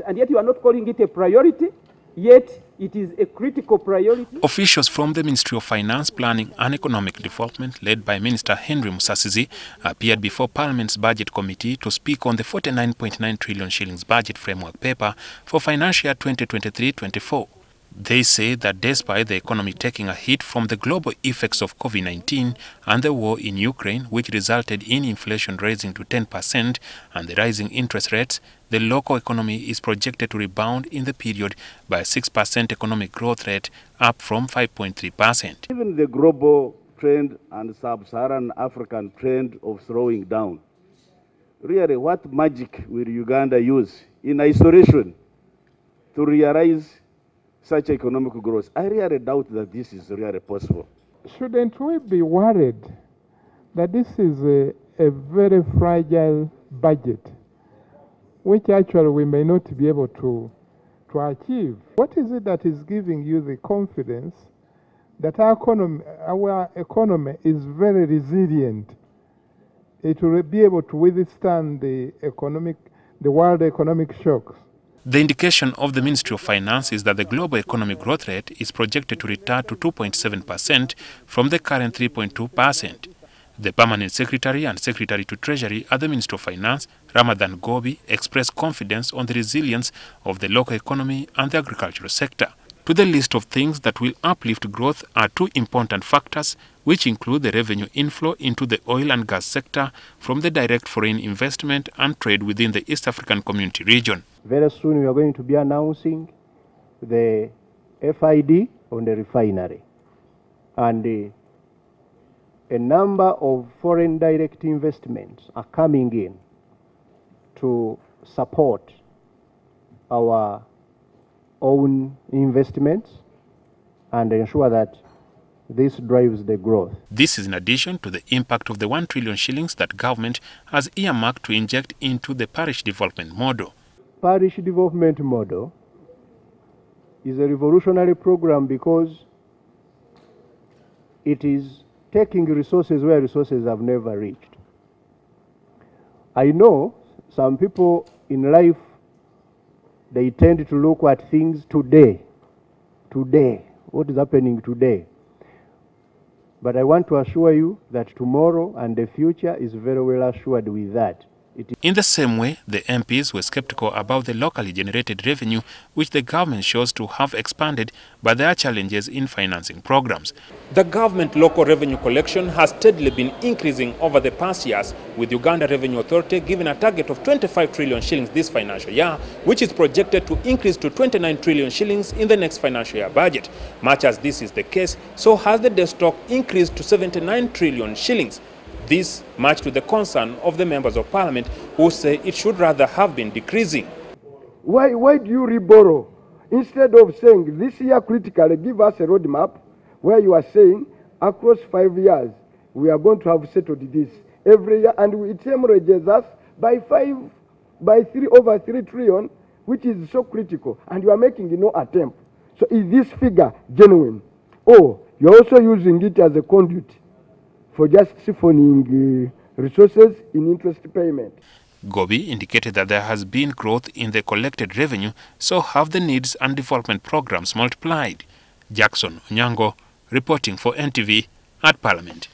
And yet you are not calling it a priority, yet it is a critical priority. Officials from the Ministry of Finance, Planning and Economic Development, led by Minister Henry Musasizi, appeared before Parliament's Budget Committee to speak on the 49.9 trillion shillings budget framework paper for financial year 2023-24. They say that despite the economy taking a hit from the global effects of COVID-19 and the war in Ukraine, which resulted in inflation rising to 10% and the rising interest rates, the local economy is projected to rebound in the period by a 6% economic growth rate, up from 5.3%. Even the global trend and Sub-Saharan African trend of slowing down, really what magic will Uganda use in isolation to realize such economic growth? I really doubt that this is really possible. Shouldn't we be worried that this is a very fragile budget, which actually we may not be able to achieve? What is it that is giving you the confidence that our economy is very resilient? It will be able to withstand the world economic shocks. The indication of the Ministry of Finance is that the global economic growth rate is projected to return to 2.7% from the current 3.2%. The Permanent Secretary and Secretary to Treasury at the Ministry of Finance, Ramadan Gobi, expressed confidence on the resilience of the local economy and the agricultural sector. To the list of things that will uplift growth are two important factors, which include the revenue inflow into the oil and gas sector from the direct foreign investment and trade within the East African Community region. Very soon we are going to be announcing the FID on the refinery, and a number of foreign direct investments are coming in to support our own investments and ensure that this drives the growth. This is in addition to the impact of the 1 trillion shillings that government has earmarked to inject into the parish development model. Parish development model is a revolutionary program because it is taking resources where resources have never reached. I know some people in life, they tend to look at things today, what is happening today. But I want to assure you that tomorrow and the future is very well assured with that. In the same way, the MPs were skeptical about the locally generated revenue, which the government shows to have expanded, but there are challenges in financing programs. The government local revenue collection has steadily been increasing over the past years, with Uganda Revenue Authority given a target of 25 trillion shillings this financial year, which is projected to increase to 29 trillion shillings in the next financial year budget. Much as this is the case, so has the debt stock increased to 79 trillion shillings. This much to the concern of the members of parliament, who say it should rather have been decreasing. Why do you reborrow? Instead of saying this year critically, give us a roadmap where you are saying across 5 years we are going to have settled this every year, and it hemorrhages us by over 3 trillion, which is so critical, and you are making no attempt. So is this figure genuine? Or you are also using it as a conduit for just siphoning resources in interest payment? Gobi indicated that there has been growth in the collected revenue, so have the needs and development programs multiplied. Jackson Onyango, reporting for NTV at Parliament.